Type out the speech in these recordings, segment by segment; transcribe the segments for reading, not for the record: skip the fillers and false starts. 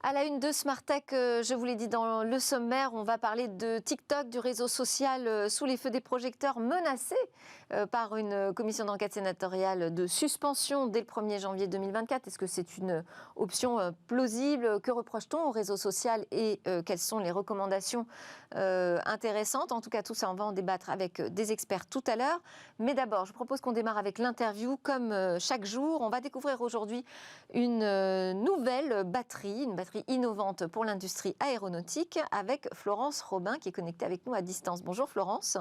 À la une de Smart Tech, je vous l'ai dit dans le sommaire, on va parler de TikTok, du réseau social sous les feux des projecteurs, menacé par une commission d'enquête sénatoriale de suspension dès le 1er janvier 2024. Est-ce que c'est une option plausible? Que reproche-t-on au réseau social et quelles sont les recommandations intéressantes? En tout cas, tout ça, on va en débattre avec des experts tout à l'heure. Mais d'abord, je propose qu'on démarre avec l'interview. Comme chaque jour, on va découvrir aujourd'hui une nouvelle batterie, une batterie innovante pour l'industrie aéronautique avec Florence Robin qui est connectée avec nous à distance. Bonjour Florence.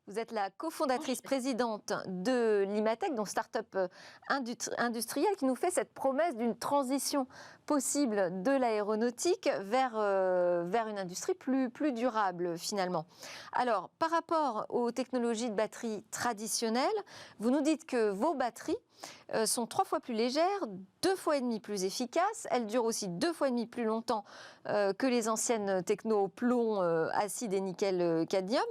Vous êtes la cofondatrice présidente de l'Imatech, donc start-up industrielle qui nous fait cette promesse d'une transition possible de l'aéronautique vers une industrie plus durable finalement. Alors, par rapport aux technologies de batterie traditionnelles, vous nous dites que vos batteries sont 3 fois plus légères, 2 fois et demi plus efficaces. Elles durent aussi 2 fois et demi plus longtemps que les anciennes techno plomb, acide et nickel cadmium.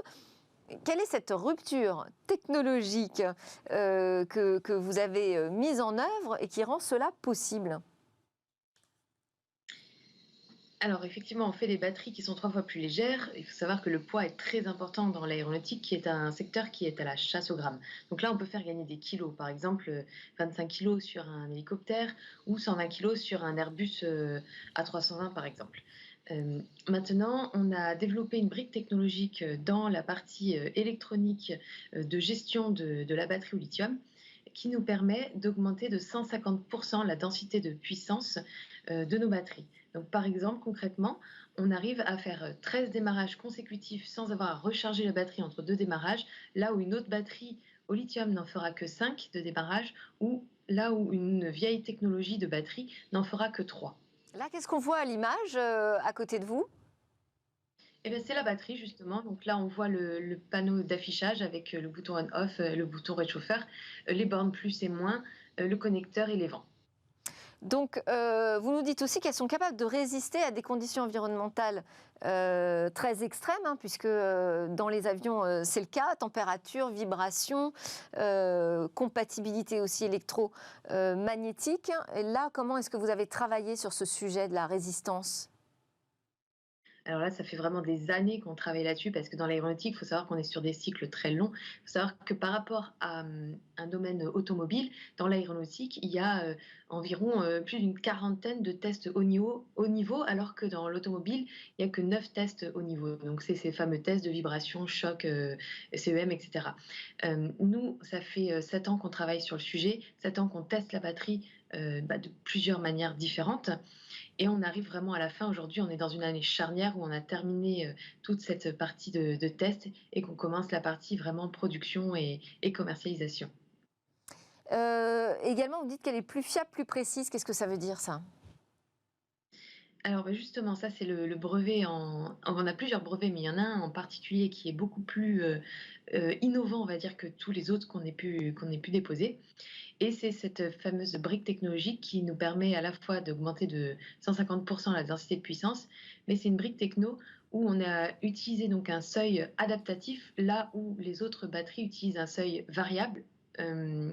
Quelle est cette rupture technologique que vous avez mise en œuvre et qui rend cela possible? Alors effectivement, on fait des batteries qui sont 3 fois plus légères. Il faut savoir que le poids est très important dans l'aéronautique, qui est un secteur qui est à la chasse au gramme. Donc là, on peut faire gagner des kilos. Par exemple, 25 kilos sur un hélicoptère ou 120 kilos sur un Airbus A320, par exemple. Maintenant, on a développé une brique technologique dans la partie électronique de gestion de la batterie au lithium qui nous permet d'augmenter de 150% la densité de puissance de nos batteries. Donc, par exemple, concrètement, on arrive à faire 13 démarrages consécutifs sans avoir à recharger la batterie entre 2 démarrages, là où une autre batterie au lithium n'en fera que 5 de démarrage, ou là où une vieille technologie de batterie n'en fera que 3. Là, qu'est-ce qu'on voit à l'image à côté de vous? Eh bien, c'est la batterie justement. Donc là, on voit le panneau d'affichage avec le bouton on-off, le bouton réchauffeur, les bornes plus et moins, le connecteur et les vents. Donc, vous nous dites aussi qu'elles sont capables de résister à des conditions environnementales très extrêmes, hein, puisque dans les avions, c'est le cas, température, vibration, compatibilité aussi électromagnétique. Et là, comment est-ce que vous avez travaillé sur ce sujet de la résistance? Alors là, ça fait vraiment des années qu'on travaille là-dessus parce que dans l'aéronautique, il faut savoir qu'on est sur des cycles très longs. Il faut savoir que par rapport à un domaine automobile, dans l'aéronautique, il y a environ plus d'une quarantaine de tests haut niveau, alors que dans l'automobile, il n'y a que 9 tests haut niveau. Donc, c'est ces fameux tests de vibration, choc, CEM, etc. Nous, ça fait 7 ans qu'on travaille sur le sujet, 7 ans qu'on teste la batterie de plusieurs manières différentes. Et on arrive vraiment à la fin. Aujourd'hui, on est dans une année charnière où on a terminé toute cette partie de test et qu'on commence la partie vraiment production et commercialisation. Également, vous dites qu'elle est plus fiable, plus précise. Qu'est-ce que ça veut dire, ça? Alors bah, justement, ça c'est le brevet on a plusieurs brevets, mais il y en a un en particulier qui est beaucoup plus innovant, on va dire, que tous les autres qu'on ait pu déposer. Et c'est cette fameuse brique technologique qui nous permet à la fois d'augmenter de 150% la densité de puissance, mais c'est une brique techno où on a utilisé donc un seuil adaptatif, là où les autres batteries utilisent un seuil variable, euh,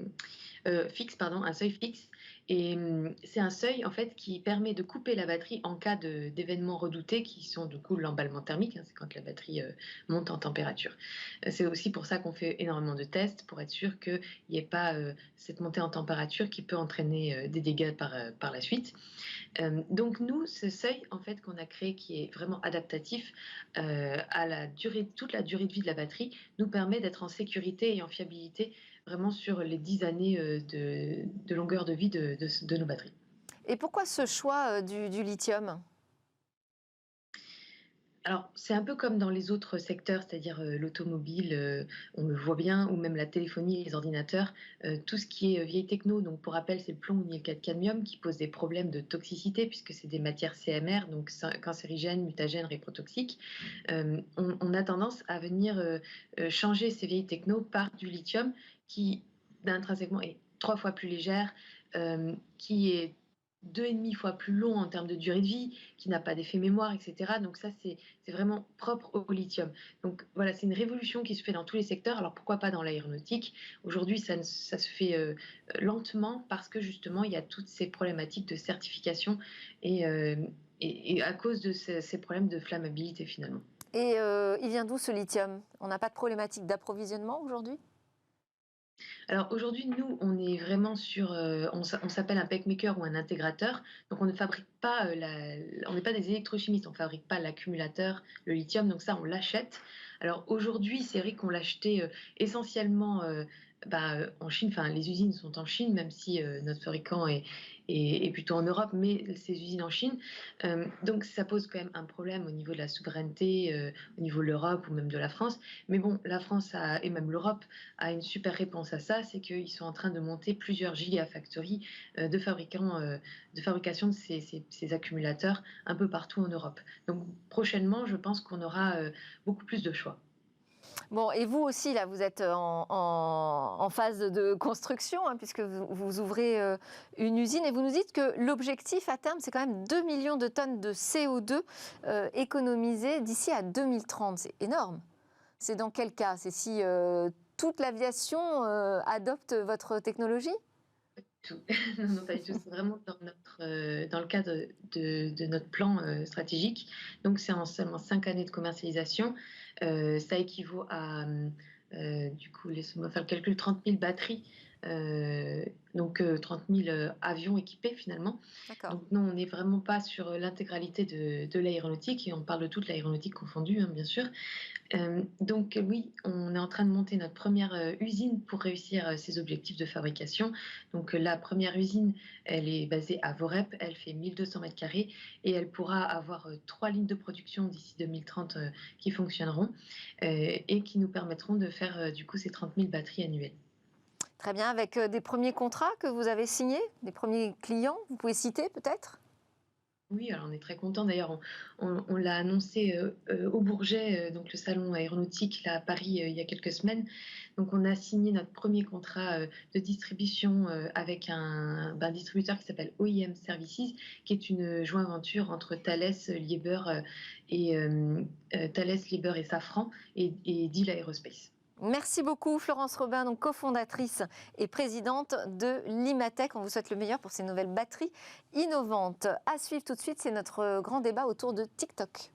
fixe, pardon, un seuil fixe. Et c'est un seuil en fait qui permet de couper la batterie en cas d'événements redoutés qui sont du coup l'emballement thermique, hein, c'est quand la batterie monte en température. C'est aussi pour ça qu'on fait énormément de tests pour être sûr qu'il n'y ait pas cette montée en température qui peut entraîner des dégâts par la suite. Donc nous, ce seuil en fait qu'on a créé qui est vraiment adaptatif à toute la durée de vie de la batterie nous permet d'être en sécurité et en fiabilité vraiment sur les 10 années de longueur de vie de nos batteries. Et pourquoi ce choix du lithium? Alors, c'est un peu comme dans les autres secteurs, c'est-à-dire l'automobile, on le voit bien, ou même la téléphonie et les ordinateurs, tout ce qui est vieille techno. Donc, pour rappel, c'est le plomb ou le cadmium qui pose des problèmes de toxicité puisque c'est des matières CMR, donc cancérigènes, mutagènes, reprotoxiques. On a tendance à venir changer ces vieilles techno par du lithium qui, intrinsèquement, est 3 fois plus légère, qui est 2,5 fois plus long en termes de durée de vie, qui n'a pas d'effet mémoire, et cetera. Donc ça, c'est vraiment propre au lithium. Donc voilà, c'est une révolution qui se fait dans tous les secteurs. Alors pourquoi pas dans l'aéronautique? Aujourd'hui, ça se fait, lentement parce que justement, il y a toutes ces problématiques de certification et et à cause de ces problèmes de flammabilité finalement. Et il vient d'où ce lithium? On n'a pas de problématique d'approvisionnement aujourd'hui? Alors aujourd'hui, nous, on est vraiment sur, on s'appelle un pacemaker ou un intégrateur. Donc on ne fabrique pas, on n'est pas des électrochimistes, on ne fabrique pas l'accumulateur, le lithium, donc ça, on l'achète. Alors aujourd'hui, c'est vrai qu'on l'achetait, essentiellement, en Chine, enfin les usines sont en Chine, même si, notre fabricant est plutôt en Europe, mais ces usines en Chine. Donc ça pose quand même un problème au niveau de la souveraineté, au niveau de l'Europe ou même de la France. Mais bon, la France a et même l'Europe a une super réponse à ça, c'est qu'ils sont en train de monter plusieurs gigafactories de fabrication de ces accumulateurs un peu partout en Europe. Donc prochainement, je pense qu'on aura beaucoup plus de choix. Bon, et vous aussi, là, vous êtes en phase de construction, hein, puisque vous ouvrez une usine et vous nous dites que l'objectif à terme, c'est quand même 2 millions de tonnes de CO2 économisées d'ici à 2030. C'est énorme. C'est dans quel cas? C'est si toute l'aviation adopte votre technologie? Tout. Non, non, pas du tout. C'est vraiment dans le cadre de notre plan stratégique. Donc, c'est en seulement 5 années de commercialisation. Ça équivaut à, du coup, laissez-moi faire le calcul, 30 000 batteries. Donc, 30 000 avions équipés finalement. D'accord. Donc, non, on n'est vraiment pas sur l'intégralité de l'aéronautique et on parle de toute l'aéronautique confondue, hein, bien sûr. Donc oui, on est en train de monter notre première usine pour réussir ces objectifs de fabrication. Donc la première usine, elle est basée à Vorep, elle fait 1 200 mètres carrés et elle pourra avoir 3 lignes de production d'ici 2030 qui fonctionneront et qui nous permettront de faire du coup ces 30 000 batteries annuelles. Très bien. Avec des premiers contrats que vous avez signés, des premiers clients, vous pouvez citer peut-être? Oui, alors on est très content. D'ailleurs, on l'a annoncé au Bourget, donc le salon aéronautique là, à Paris, il y a quelques semaines. Donc, on a signé notre premier contrat de distribution avec un distributeur qui s'appelle OEM Services, qui est une joint venture entre Thales, Liebherr Thales, Liebherr et Safran et Diehl Aerospace. Merci beaucoup Florence Robin, donc cofondatrice et présidente de l'Imatec. On vous souhaite le meilleur pour ces nouvelles batteries innovantes. À suivre tout de suite, c'est notre grand débat autour de TikTok.